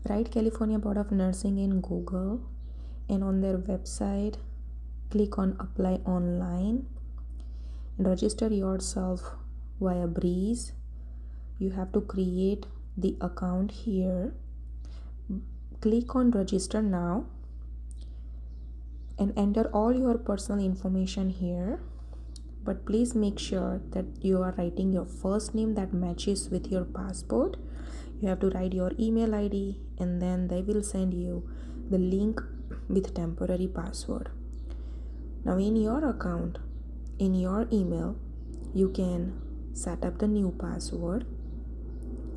Write California Board of Nursing in Google, and on their website click on apply online and register yourself via Breeze. You have to create the account here. Click on register now and enter all your personal information here, but please make sure that you are writing your first name that matches with your passport. You have to write your email ID, and then they will send you the link with temporary password. Now in your account, in your email, you can set up the new password,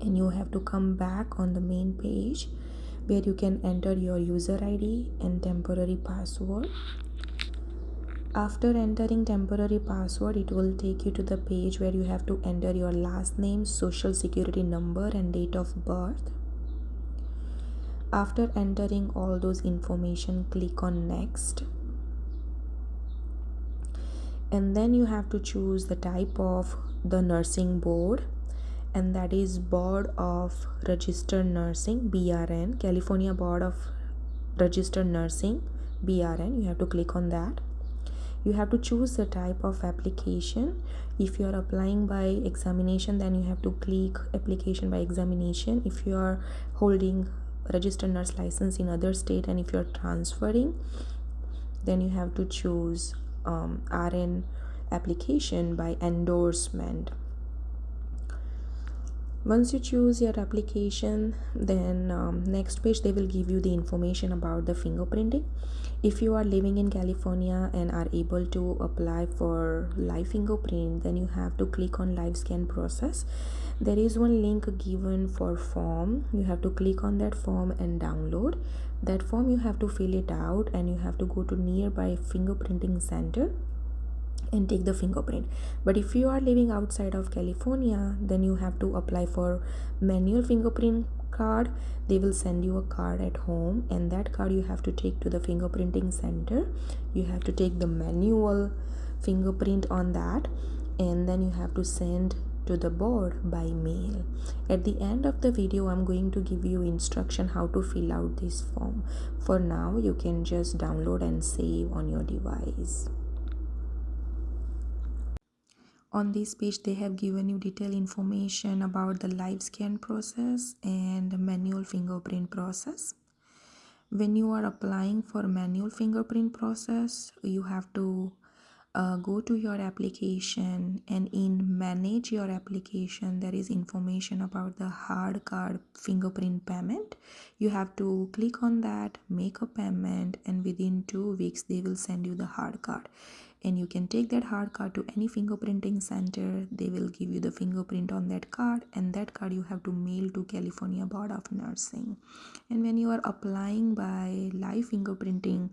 and you have to come back on the main page where you can enter your user ID and temporary password. After entering temporary password, it will take you to the page where you have to enter your last name, social security number, and date of birth. After entering all those information, click on next, and then you have to choose the type of the nursing board, and that is Board of Registered Nursing, BRN, California Board of Registered Nursing, BRN. You have to click on that. You have to choose the type of application. If you are applying by examination, then you have to click application by examination. If you are holding registered nurse license in other state, and if you are transferring, then you have to choose RN application by endorsement. Once you choose your application, then next page they will give you the information about the fingerprinting. If you are living in California and are able to apply for live fingerprint, then you have to click on live scan process. There is one link given for form. You have to click on that form and download that form. You have to fill it out, and you have to go to nearby fingerprinting center and take the fingerprint. But if you are living outside of California, then you have to apply for manual fingerprint card. They will send you a card at home, and that card you have to take to the fingerprinting center. You have to take the manual fingerprint on that, and then you have to send to the board by mail. At the end of the video, I'm going to give you instruction how to fill out this form. For now, you can just download and save on your device. On this page, they have given you detailed information about the live scan process and manual fingerprint process. When you are applying for manual fingerprint process, you have to go to your application, and in manage your application there is information about the hard card fingerprint payment. You have to click on that, make a payment, and within 2 weeks they will send you the hard card, and you can take that hard card to any fingerprinting center. They will give you the fingerprint on that card, and that card you have to mail to California Board of Nursing. And when you are applying by live fingerprinting,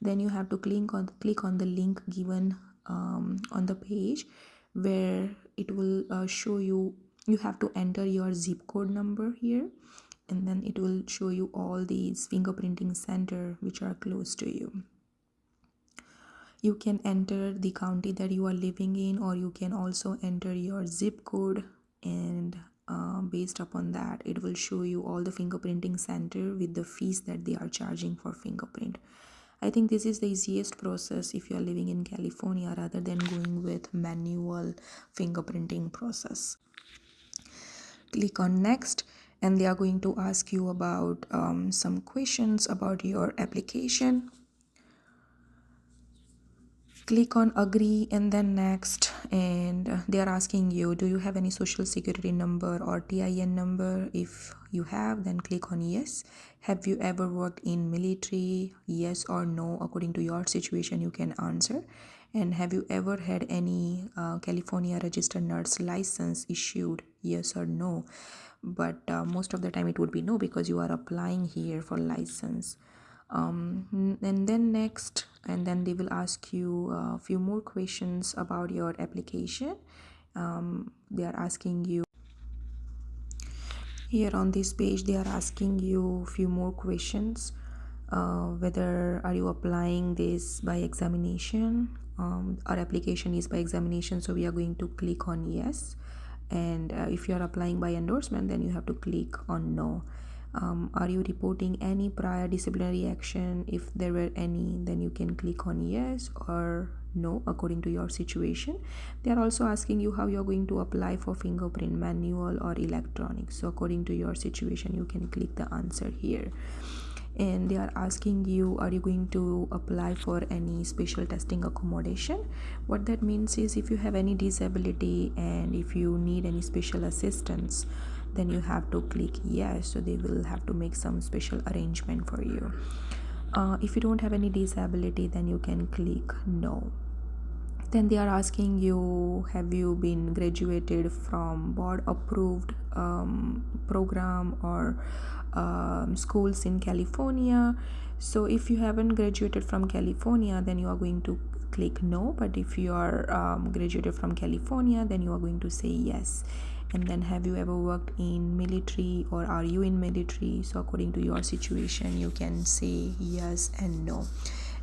then you have to click on the link given on the page, where it will show you have to enter your zip code number here, and then it will show you all these fingerprinting center which are close to you. You can enter the county that you are living in, or you can also enter your zip code, and based upon that it will show you all the fingerprinting center with the fees that they are charging for fingerprint. I think this is the easiest process if you are living in California, rather than going with manual fingerprinting process. Click on next, and they are going to ask you about some questions about your application. Click on agree and then next, and they are asking you, do you have any social security number or TIN number? If you have, then click on yes. Have you ever worked in military? Yes or no, according to your situation you can answer. And have you ever had any California registered nurse license issued? Yes or no. But most of the time it would be no, because you are applying here for license. And then next, and then they will ask you a few more questions about your application. They are asking you here on this page, they are asking you a few more questions, whether are you applying this by examination. Our application is by examination, so we are going to click on yes. And if you are applying by endorsement, then you have to click on no. Are you reporting any prior disciplinary action? If there were any, then you can click on yes or no according to your situation. They are also asking you how you're going to apply for fingerprint, manual or electronic. So according to your situation, you can click the answer here. And they are asking you, are you going to apply for any special testing accommodation? What that means is, if you have any disability and if you need any special assistance, then you have to click yes. So they will have to make some special arrangement for you. If you don't have any disability, then you can click no. Then they are asking you, have you been graduated from board approved program or schools in California? So if you haven't graduated from California, then you are going to click no. But if you are graduated from California, then you are going to say yes. And then, have you ever worked in military or are you in military? So according to your situation, you can say yes and no.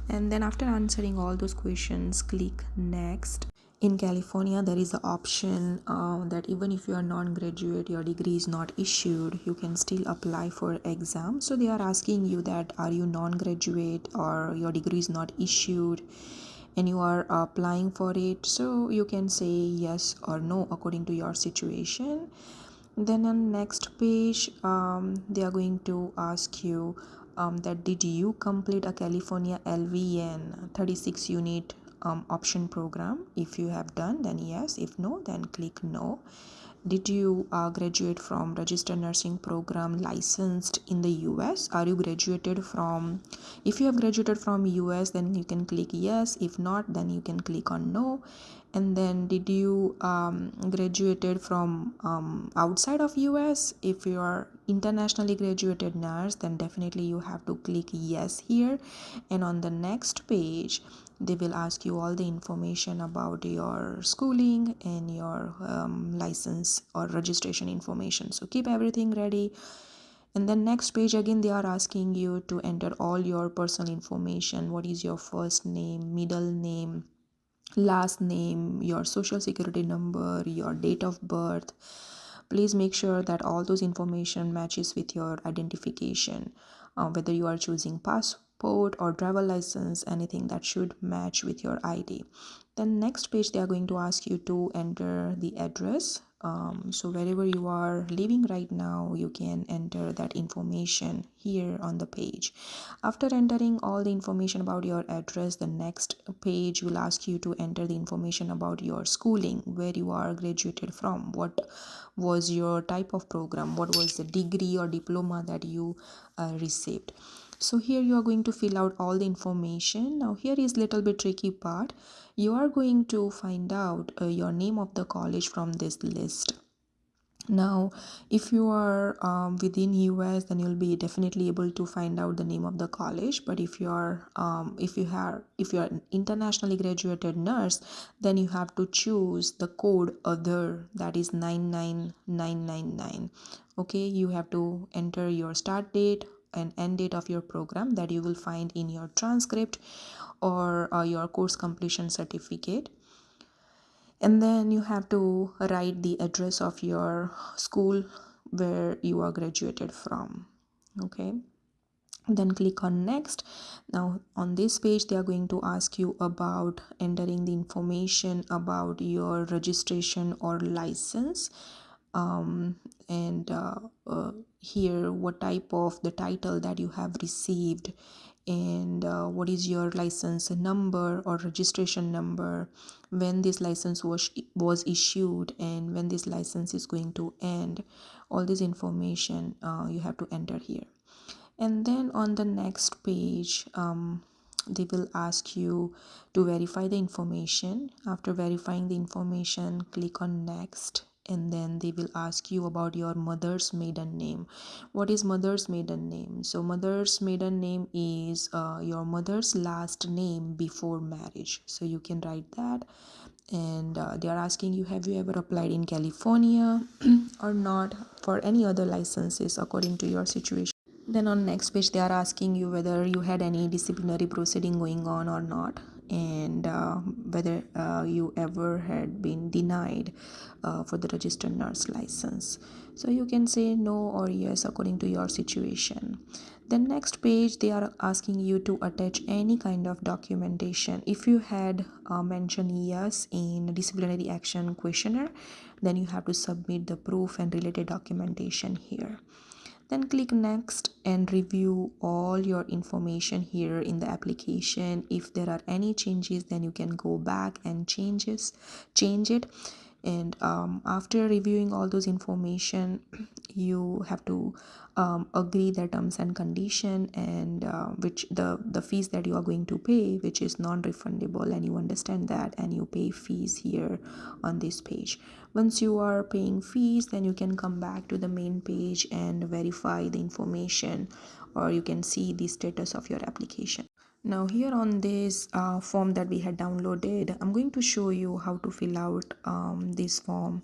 And then after answering all those questions, click next. In California, there is an option that even if you are non-graduate, your degree is not issued, you can still apply for exam. So they are asking you that, are you non-graduate or your degree is not issued and you are applying for it? So you can say yes or no according to your situation. Then on next page, they are going to ask you that, did you complete a California LVN 36 unit option program? If you have done, then yes. If no, then click no. Did you graduate from registered nursing program licensed in the US? Are you graduated from, if you have graduated from US, then you can click yes. If not, then you can click on no. And then, did you graduated from outside of US? If you are internationally graduated nurse, then definitely you have to click yes here. And on the next page, they will ask you all the information about your schooling and your license or registration information. So keep everything ready. And then next page, again they are asking you to enter all your personal information. What is your first name, middle name, last name, your social security number, your date of birth. Please make sure that all those information matches with your identification, whether you are choosing passport or driver license, anything that should match with your ID. Then next page, they are going to ask you to enter the address. So wherever you are living right now, you can enter that information here on the page. After entering all the information about your address, the next page will ask you to enter the information about your schooling, where you are graduated from, what was your type of program, what was the degree or diploma that you received. So here you are going to fill out all the information. Now here is little bit tricky part. You are going to find out your name of the college from this list. Now if you are within US, then you'll be definitely able to find out the name of the college. But if you are if you are an internationally graduated nurse, then you have to choose the code other, that is 99999. Okay, you have to enter your start date and end date of your program that you will find in your transcript or your course completion certificate. And then you have to write the address of your school where you are graduated from. Okay, then click on next. Now on this page, they are going to ask you about entering the information about your registration or license, and here what type of the title that you have received, and what is your license number or registration number, when this license was issued, and when this license is going to end. All this information you have to enter here. And then on the next page, they will ask you to verify the information. After verifying the information, click on next. And then they will ask you about your mother's maiden name. What is mother's maiden name? So mother's maiden name is your mother's last name before marriage. So you can write that. And they are asking you, have you ever applied in California or not for any other licenses according to your situation. Then on next page, they are asking you whether you had any disciplinary proceeding going on or not. and whether you ever had been denied for the registered nurse license. So you can say no or yes according to your situation. The next page, they are asking you to attach any kind of documentation. If you had mentioned yes in disciplinary action questionnaire, then you have to submit the proof and related documentation here. Then click next and review all your information here in the application. If there are any changes, then you can go back and change it. And after reviewing all those information, you have to agree the terms and condition, and which the fees that you are going to pay, which is non-refundable, and you understand that, and you pay fees here on this page. Once you are paying fees, then you can come back to the main page and verify the information, or you can see the status of your application. Now here on this form that we had downloaded, I'm going to show you how to fill out this form.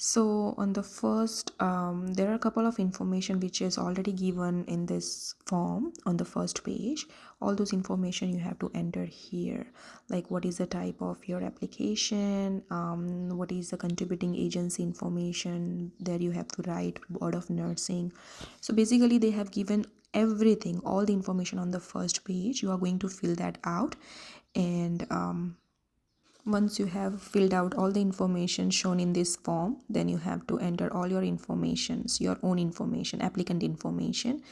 So on the first, there are a couple of information which is already given in this form on the first page. All those information you have to enter here, like what is the type of your application, what is the contributing agency information. There you have to write board of nursing. So basically they have given everything, all the information on the first page. You are going to fill that out, and once you have filled out all the information shown in this form, then you have to enter all your informations, your own information, applicant information.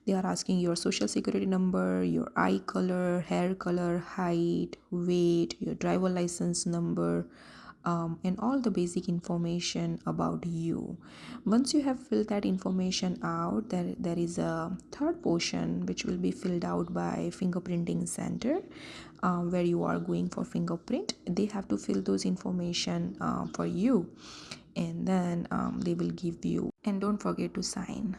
They are asking your social security number, your eye color, hair color, height, weight, your driver license number, and all the basic information about you. Once you have filled that information out, there is a third portion which will be filled out by fingerprinting center, where you are going for fingerprint. They have to fill those information for you, and then they will give you, and don't forget to sign.